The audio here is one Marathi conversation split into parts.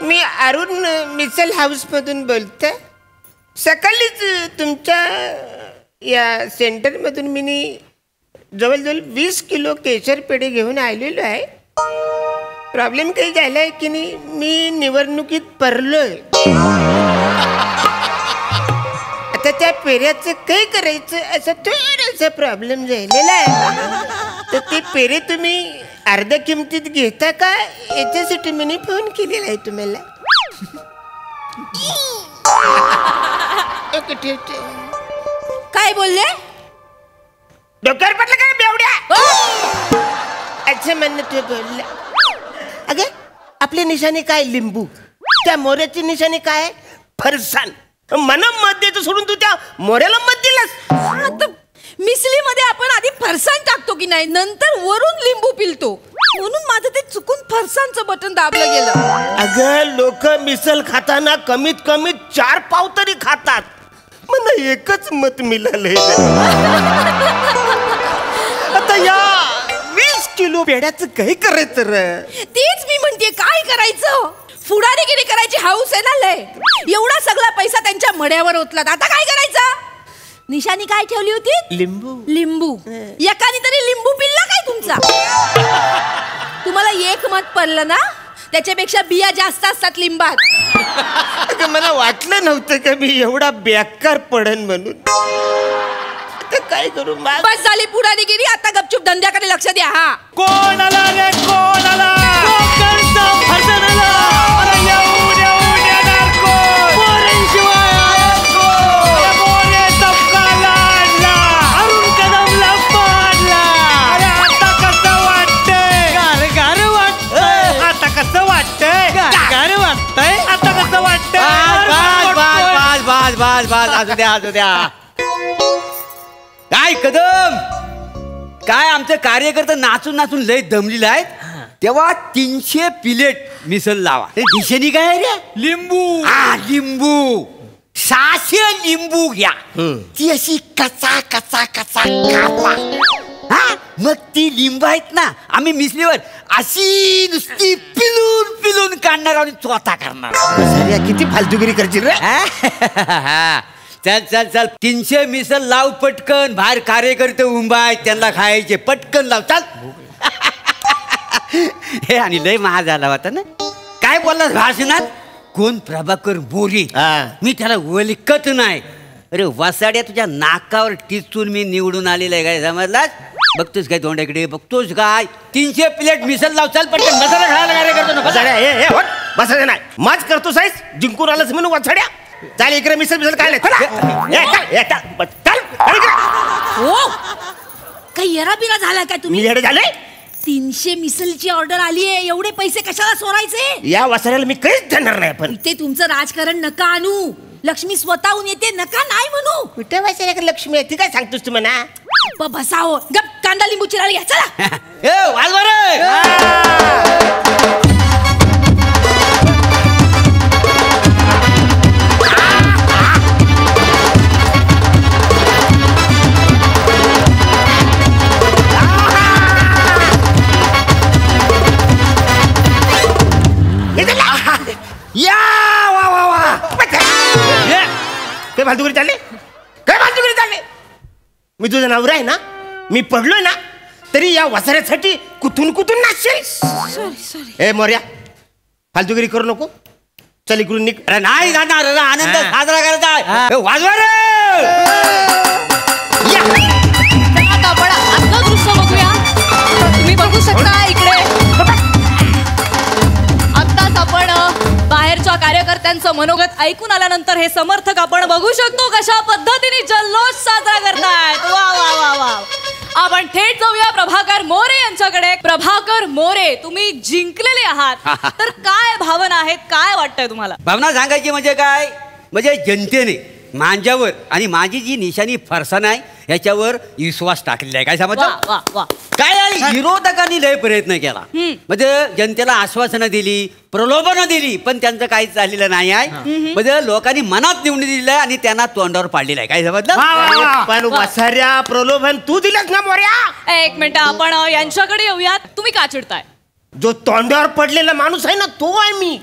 मी अरुण मिसल हाऊस मधून बोलते. सकाळीच तुमच्या या सेंटरमधून मी जवळजवळ 20 किलो केशर पेढे घेऊन आलेलो आहे. प्रॉब्लेम काही झालाय की नाही, मी निवडणुकीत पडलोय. आता त्या पेढ्याचं काही करायचं असं थोडासा प्रॉब्लेम झालेला आहे. तर ते पेढे तुम्ही अर्ध्या किमतीत घेता का, याच्यासाठी मी फोन केलेला आहे तुम्हाला. काय बोलले? डोक्यावर पडलं काय बेवड्या? अच्छा म्हणणं तू बोलला. अगे आपली निशाणी काय? लिंबू. त्या मोऱ्याची निशाणी काय? फरसाण. मला मत देतो सोडून तू त्या मोऱ्याला मत दिलास. मिसळीमध्ये आपण आधी फरसाण टाकतो की नाही, नंतर वरून लिंबू पिलतो, म्हणून माझं ते चुकून फरसाणचं बटन दाबलं गेलं. अगं लोक मिसल खाताना कमीत कमी 4 पाव तरी खातात. मला एकच मत मिळालंय. आता या 20 किलो पेढ्याचं काही करायचं रे? तेच मी म्हणते, काय करायचं? फुडारीगिरी करायची हाऊस आहे ना लय. एवढा सगळा पैसा त्यांच्या मड्यावर ओतलात, आता काय करायचं? निशाणी काय ठेवली होती? लिंबू. लिंबू. एकाने तरी लिंबू पिल्ला काय तुमचा? तुम्हाला एक मत पडलं ना, त्याच्यापेक्षा बिया जास्त असतात लिंबात. मला वाटलं नव्हतं का मी एवढा बेकार पडन म्हणून. काय करू? बस झाली पुढारीगिरी, आता गपचूप धंद्याकडे लक्ष द्या. हा कोण आला रे? कोण आला? असू द्या. काय कदम, काय आमचं कार्यकर्ता नाचून नाचून लय दमलेला आहे. तेव्हा 300 प्लेट मिसल लावा. दिशेनी काय रे? लिंबू. लिंबू 600 लिंबू घ्या. ती अशी कचा कचा कचा कापा. मग ती लिंबू आहेत ना, आम्ही मिसलीवर अशी नुसती पिलून पिलून काढणार आणि चोथा करणार. किती फालतूगिरी करशील रे? चल चल चल, 300 मिसल लाव पटकन. बाहेर कार्यकर्ते उंबाय, त्यांना खायचे. पटकन लाव चल. हे आणि लय महाग झाला होता ना. काय बोलला भाषणात? कोण? प्रभाकर मोरे. मी त्याला ओळखत नाही. अरे वसाड्या, तुझ्या नाकावर टिचून मी निवडून आलेला आहे. काय समजलास? बघतोस काय तोंडाकडे? बघतोस काय? 300 प्लेट मिसल लाव चल पटकन. बसायला खायला कार्यकर्ता ना. बसायचं नाही. माझ करतो साईज. जिंकून आलास म्हणून वसाड्या. चाल इकडे मिसल मिसल काय काही येरा बिरा झाला काय तुम्ही? येडे झाले? 300 मिसलची ऑर्डर आली आहे, एवढे पैसे कशाला सोडायचे? या वसाड्याला मी काहीच देणार नाही. पण इथे तुमचं राजकारण नका आणू. लक्ष्मी स्वतःहून येते, नका नाही म्हणू. कुठे वसाड्याकडे लक्ष्मी येते? काय सांगतोस तू म्हणा? बसाओ गप. कांदा लिंबू चिरायला घ्या चला. या वा वा वा. काय फालतूगिरी चालले? काय फालतूगिरी चालले? मी तुझा नवरा आहे ना, मी पडलोय ना, तरी या वसाऱ्यासाठी कुठून कुठून नाचशील. ए मोर्या, फालतूगिरी करू नको. चल इकडून निघ. अरे नाही जाणार. आनंद साजरा करायचा. वाजवा रे. आपण आजचं दृश्य बघूया. तुम्ही बघू शकता इकडे. आत्ताच आपण बाहेरच्या कार्यकर्त्यांचं मनोगत ऐकून आल्यानंतर हे समर्थक आपण बघू शकतो कशा पद्धतीने जल्लोष साजरा करतायत. वा वा वा वा. आपण थेट जाऊया प्रभाकर मोरे यांच्याकडे. प्रभाकर मोरे, तुम्ही जिंकलेले आहात, तर काय भावना आहेत? काय वाटतंय तुम्हाला? भावना सांगायची म्हणजे काय? म्हणजे जनतेने माझ्यावर आणि माझी जी निशाणी फरसाण आहे याच्यावर विश्वास टाकलेला आहे. काय समजलं? काय विरोधकांनी लय प्रयत्न केला. म्हणजे जनतेला आश्वासनं दिली, प्रलोभनं दिली, पण त्यांचं काहीच झालेलं नाही आहे. म्हणजे लोकांनी मनात निवडून दिलेलं आहे आणि त्यांना तोंडावर पाडलेलं आहे. काय समजलं? पण वसाऱ्या प्रलोभन तू दिलंस ना मोर्या. एक मिनिट, आपण यांच्याकडे येऊयात. तुम्ही का चिडताय? जो तोंडावर पडलेला माणूस आहे ना, तो आहे मी.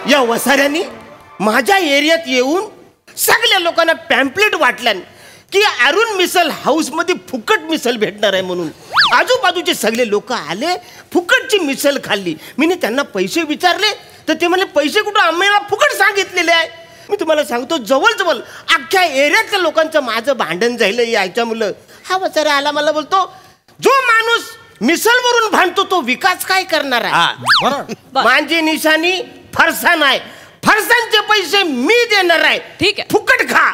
या वसाऱ्यांनी माझ्या एरियात येऊन सगळ्या लोकांना पॅम्पलेट वाटल्यान की अरुण मिसल हाऊस मध्ये फुकट मिसल भेटणार आहे म्हणून. आजूबाजूचे सगळे लोक आले, फुकटची मिसल खाल्ली. मी त्यांना पैसे विचारले तर ते म्हणले पैसे कुठं, आम्हाला फुकट सांगितलेले आहे. मी तुम्हाला सांगतो जवळ अख्ख्या एरियातल्या लोकांचं माझं भांडण झालं याच्यामुळं. हा वसारा आला, मला बोलतो जो माणूस मिसलवरून भांडतो तो विकास काय करणार आहे. माझी निशाणी फरसाण आहे, फरसाणचे पैसे मी देणार आहे. ठीक आहे, फुकट खा.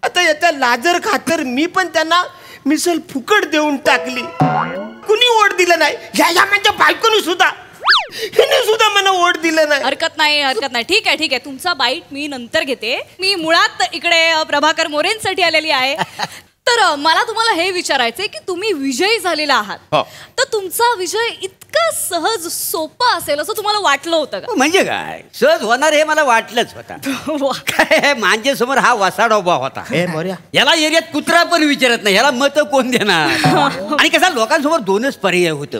आता याचा लाजर खातर मी पण त्यांना मिसल फुकट देऊन टाकली. कुणी ओढ दिलं नाही. या माझ्या बायकोनी सुद्धा, हिने सुद्धा मला ओढ दिलं नाही. हरकत नाही. ठीक आहे. तुमचा बाईट मी नंतर घेते. मी मुळात इकडे प्रभाकर मोरेंसाठी आलेली आहे. तर मला तुम्हाला हे विचारायचंय की तुम्ही विजयी झालेला आहात, तर तुमचा विजय इतका सहज सोपा असेल असं तुम्हाला वाटलं होतं का? म्हणजे काय सहज होणार हे मला वाटलंच होता. काय माझ्या समोर हा वसाडा उभा होता. याला एरियात कुत्रा पण विचारत नाही, याला मत कोण देणार. आणि कसा लोकांसमोर दोनच पर्याय होतं,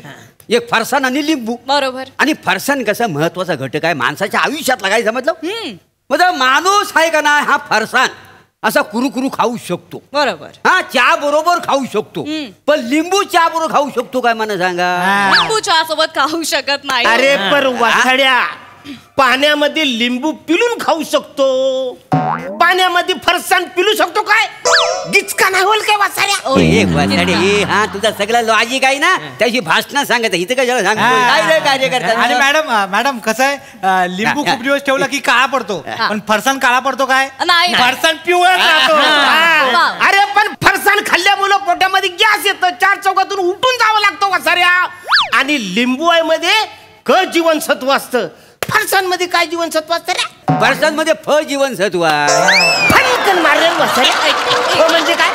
एक फरसाण आणि लिंबू. बरोबर. आणि फरसाण कसा महत्वाचा घटक आहे माणसाच्या आयुष्यात लागायचं. समजलं माणूस आहे का नाही हा फरसाण असा कुरुकुरु खाऊ शकतो. बरोबर. हा चहा बरोबर खाऊ शकतो, पण लिंबू चहा बरोबर खाऊ शकतो काय मला सांगा. लिंबू चहा सोबत खाऊ शकत नाही. अरे पर वासाड्या, पाण्यामध्ये लिंबू पिलून खाऊ शकतो, पाण्यामध्ये फरसाण पिलू शकतो काय? गिचका नाही होईल काय वासाड्या? हा तुझा सगळा लॉजिक आहे ना, त्याची भाषण सांगत इथं कशाला सांगतो कार्य करतात. आणि मॅडम कसं आहे, लिंबू खूप दिवस ठेवला की काळा पडतो, पण फरसाण काळा पडतो काय? नाही. फरसाण पिवळा राहतो. अरे पण फरसाण खाल्ल्यामुळे पोटामध्ये गॅस येतं, 4 चौकातून उठून जावं लागतं वासाऱ्या. आणि लिंबू आहे मध्ये क जीवनसत्व असतं, फरसाण मध्ये काय जीवनसत्व असतं रे? फरसाण मध्ये फ जीवनसत्व आहे. मारेल वासाऱ्या म्हणजे काय?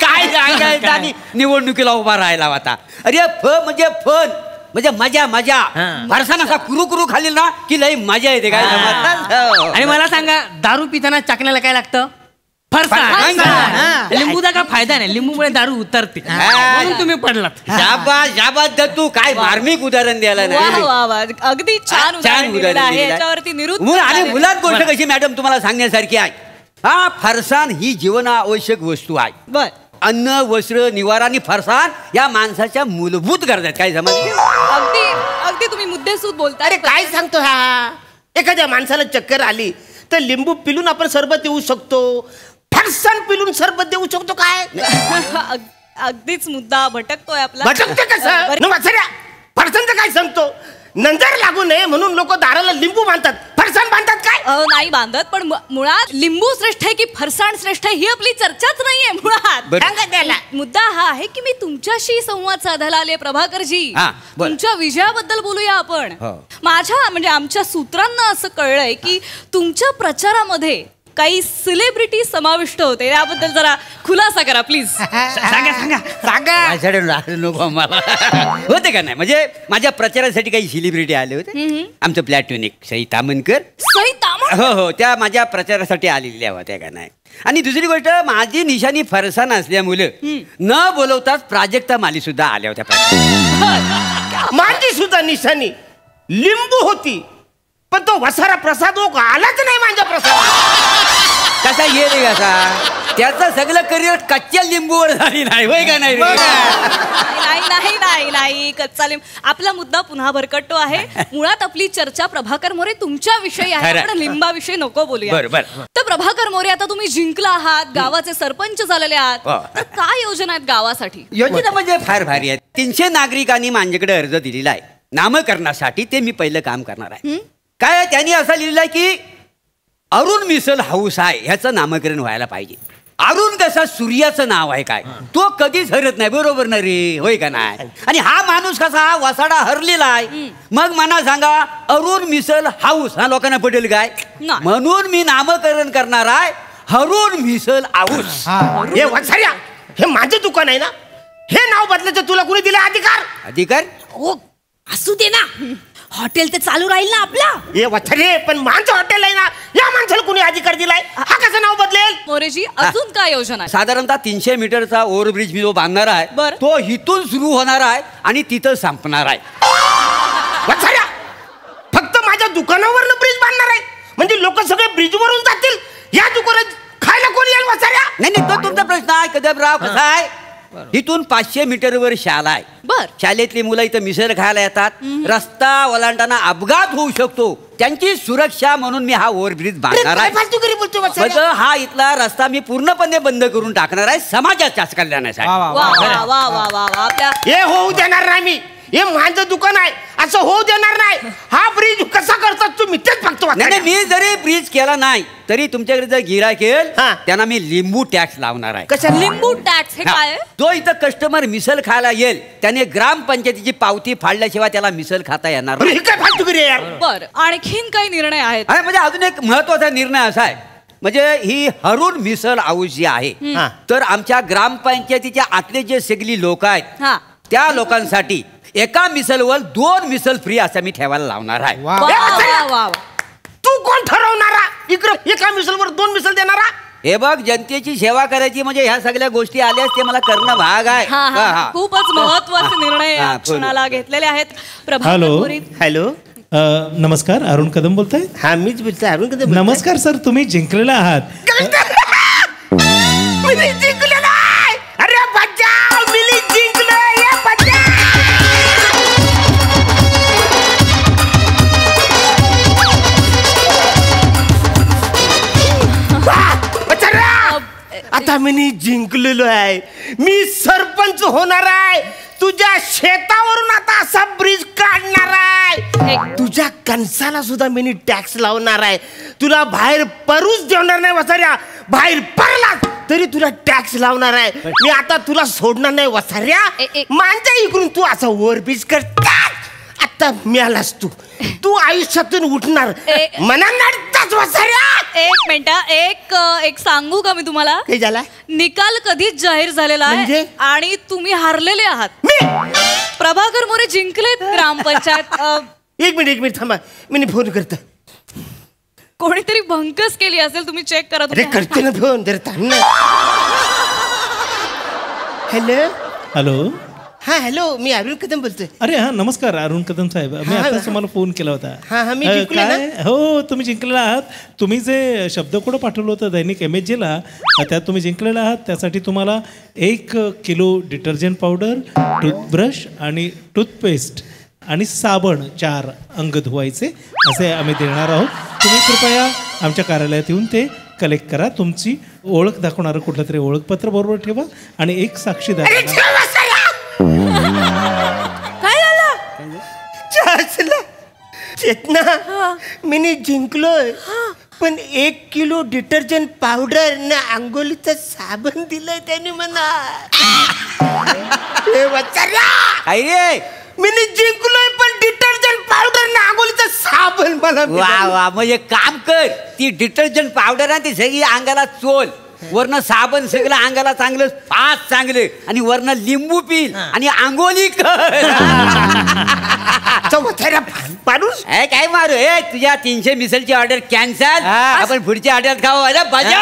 काय सांगायचं. आणि निवडणुकीला उभा राहायला होता. अरे फ म्हणजे फन म्हणजे मजा. फरसाण असा कुरुकुरु खाली ना की लई मजा येते. काय आणि मला सांगा, दारू पिताना चाकण्याला काय लागतं? फरसाण. लिंबूचा काय फायदा नाही, लिंबूमुळे दारू उतरते, म्हणून तुम्ही पडलात. शाबास दत्तू, काय मार्मिक उदाहरण द्यायला नाही. वा. अगदी छान उदाहरण आहे. याच्यावरती निरुत्तर. आणि मुलात गोष्ट कशी मॅडम तुम्हाला सांगण्यासारखी आहे. हा फरसाण ही जीवनावश्यक वस्तू आहे. बर. अन्न, वस्त्र, निवारा आणि फरसाण या माणसाच्या मूलभूत गरजा आहेत. काय समजलं? अगदी तुम्ही मुद्देसूद बोलता. अरे काय सांगतो हा? एखाद्या माणसाला चक्कर आली तर लिंबू पिलून आपण सरबत देऊ शकतो, फरसाण पिलून सरबत देऊ शकतो काय? अगदीच मुद्दा भटकतोय आपला. भटकते कसं? फरसाणचं काय सांगतो? नंतर लागू नये म्हणून लोक दाराला लिंबू बांधतात, फरसाण बांधतात काय? नाही बांधत, पण मुळात लिंबू श्रेष्ठ आहे की फरसाण श्रेष्ठ आहे ही आपली चर्चाच नाहीये मुळात. सांगा त्याला. मुद्दा हा आहे की मी तुमच्याशी संवाद साधायला आले प्रभाकरजी. बरं. तुमच्या विजयाबद्दल बोलूया आपण. माझ्या म्हणजे आमच्या सूत्रांना असं कळलंय की तुमच्या प्रचारामध्ये काही सेलिब्रिटी समाविष्ट होते. याबद्दल जरा खुलासा करा प्लीज. सांगा. नको मला होते का नाही. म्हणजे माझ्या प्रचारासाठी काही सेलिब्रिटी आले होते. आमचं प्लॅटॉनिक सई तामणकर. हो, त्या माझ्या प्रचारासाठी आलेल्या होत्या का नाही. आणि दुसरी गोष्ट, माझी निशाणी फरसाण असल्यामुळे न बोलवताच प्राजक्ता माली सुद्धा आल्या होत्या. माझी सुद्धा निशाणी लिंबू होती, पण तो वसारा प्रसाद आलाच नाही माझ्या प्रसाद. कसा ये रे कसा, त्याचं सगळं करिअर कच्च्या लिंबूवर झाली नाही होय का नाही? नाही कच्चा लिंबू. आपला मुद्दा पुन्हा भरकटतो आहे. मुळात आपली चर्चा प्रभाकर मोरे तुमच्या विषयी आहे, आपण लिंबाविषयी नको बोलूया. बरोबर. तर प्रभाकर मोरे, आता तुम्ही जिंकला आहात, गावाचे सरपंच झालेले आहात, तर काय योजना आहेत गावासाठी? योजना म्हणजे फार भारी आहेत. 300 नागरिकांनी माझ्याकडे अर्ज दिलेला आहे नामकरणासाठी. ते मी पहिलं काम करणार आहे. काय त्यांनी असं लिहिलं आहे की अरुण मिसल हाऊस आहे, ह्याचं नामकरण व्हायला पाहिजे. अरुण कसा सूर्याचं नाव आहे, काय तो कधीच हरत नाही. बरोबर ना रे, होय का नाही? आणि हा माणूस कसा हा वसाडा हरलेला आहे. मग मला सांगा, अरुण मिसल हाऊस हा लोकांना पटेल काय? म्हणून मी नामकरण करणार आहे अरुण मिसल हाऊस. हे वसाऱ्या, हे माझं दुकान आहे ना, हे नाव बदलायचं तुला कुणी दिला अधिकार? असू दे ना, हॉटेल तर चालू राहील ना आपला. हे वथरे, पण माझं हॉटेल आहे ना, या माणसाला कुणी अधिकार दिलाय? हा कसं नाव बदलेल? मोरेजी, अजून काय योजना आहे? साधारणतः 300 मीटरचा ओव्हरब्रिज मी जो बांधणार आहे, तो इथून सुरू होणार आहे आणि तिथं संपणार आहे. वथऱ्या, फक्त माझ्या दुकानावर ब्रिज बांधणार कदमराव कसा आहे, इथून 500 मीटरवर शाळा आहे. बर. शाळेतली मुलं इथं मिसळ खायला येतात. रस्ता ओलांडताना अपघात होऊ शकतो, त्यांची सुरक्षा म्हणून मी हा ओव्हरब्रिज बांधणार आहे. फालतूगिरी बोलतो मग हा इथला रस्ता मी पूर्णपणे बंद करून टाकणार आहे समाजाच्याच कल्याणासाठी. वा वा वा वा वा वा. आपल्या हे होऊ देणार नाही मी. हे माझं दुकान आहे, असं होऊ देणार नाही. हा ब्रिज कसा करतात तुम्ही तेच बघतो. नाही, मी जरी ब्रिज केला नाही तरी तुमच्याकडे जर गिरायक येईल हा. त्यांना मी लिंबू टॅक्स लावणार आहे. कशा लिंबू टॅक्स हे काय आहे? जो इथं कस्टमर मिसल खायला येईल त्याने ग्रामपंचायतीची पावती फाडल्याशिवाय त्याला मिसल खाता येणार नाही. हे काय फालतूगिरी आहे यार. बर. आणखीन काही निर्णय आहेत? आणि म्हणजे अजून एक महत्वाचा निर्णय असा आहे, म्हणजे ही हरून मिसल हाऊस जी आहे हा. तर आमच्या ग्रामपंचायतीच्या आतले जे सगळी लोक आहेत हा. त्या लोकांसाठी एका मिसलवर 2 मिसल फ्री असं मी ठेवायला लावणार आहे. वा वा वा. तू कोण ठरवणारा इकडं एका मिसलवर 2 मिसल देणारा? हे बघ, जनतेची सेवा करायची म्हणजे ह्या सगळ्या गोष्टी आल्यास ते मला करणं भाग आहे. हा हा. हा. खूपच महत्वाचे निर्णय या हा, क्षणाला घेतलेले आहेत. प्रभाकर हॅलो. पुरी. हॅलो. नमस्कार, अरुण कदम बोलताय. हा मीच बोलतोय. अरुण कदम बोलतोय. नमस्कार सर, तुम्ही जिंकलेला आहात. मी जिंकलेला आहे. अरे बच्चा मी जिंकलोय. ये बच्चा. आता मी जिंकलेलो आहे. मी सरपंच होणार आहे. तुझ्या शेतावरून आता असा ब्रिज काढणार आहे. तुझ्या कणसाला सुद्धा मी टॅक्स लावणार आहे. तुला बाहेर परूच देणार नाही वसाऱ्या. बाहेर पडला तरी तुला टॅक्स लावणार आहे. मी आता तुला सोडणार नाही वसाऱ्या. मांजा इकडून तू असा ओव्हरब्रिज कर. आता मिळालास तू. तू आयुष्यातून उठणार मना नडताच वसाऱ्या. एक मिनिट. एक सांगू का मी तुम्हाला? काय झाला? निकाल कधीच जाहीर झालेला म्हणजे? आहे आणि तुम्ही हारलेले आहात. मी प्रभाकर मोरे जिंकलेत ग्रामपंचायत. एक मिनिट थांबा. मी फोन करतो. कोणीतरी भंकस केली असेल, तुम्ही चेक करा. अरे करते ना फोन. जर थांब ना. हॅलो. हॅलो. हा हॅलो, मी अरुण कदम बोलतोय. अरे हा, नमस्कार अरुण कदम साहेब. मी हा, आताच तुम्हाला फोन केला होता. हा, मी जिंकले ना? काय? हो, तुम्ही जिंकलेला आहात. तुम्ही जे शब्दकोड पाठवलं होतं दैनिक MSG-ला, त्यात तुम्ही जिंकलेला आहात. त्यासाठी तुम्हाला 1 किलो डिटर्जंट पावडर, टूथब्रश आणि टूथपेस्ट आणि साबण 4 अंग धुवायचे असे आम्ही देणार आहोत. तुम्ही कृपया आमच्या कार्यालयात येऊन ते कलेक्ट करा. तुमची ओळख दाखवणारं कुठलं तरी ओळखपत्र बरोबर ठेवा आणि एक साक्षीदार. काय झालं? चेतना, मी जिंकलोय. पण 1 किलो डिटर्जंट पावडर ना अंघोलीचं साबण दिलंय त्याने म्हणा. काय रे? मी जिंकलोय पण डिटर्जंट पावडर ना अंघोलीचं साबण मला. वा वा. मग एक काम कर, ती डिटर्जंट पावडर आहे ती सगळी अंगाला चोल, वरनं साबण सगळं अंगाला चांगलं फास्ट चांगलं, आणि वरनं लिंबू पील आणि आंघोळी कर. माणूस काय मारू? हे तुझ्या 300 मिसलची ऑर्डर कॅन्सल. आपण पुढची ऑर्डर खाऊ. अरे बजा.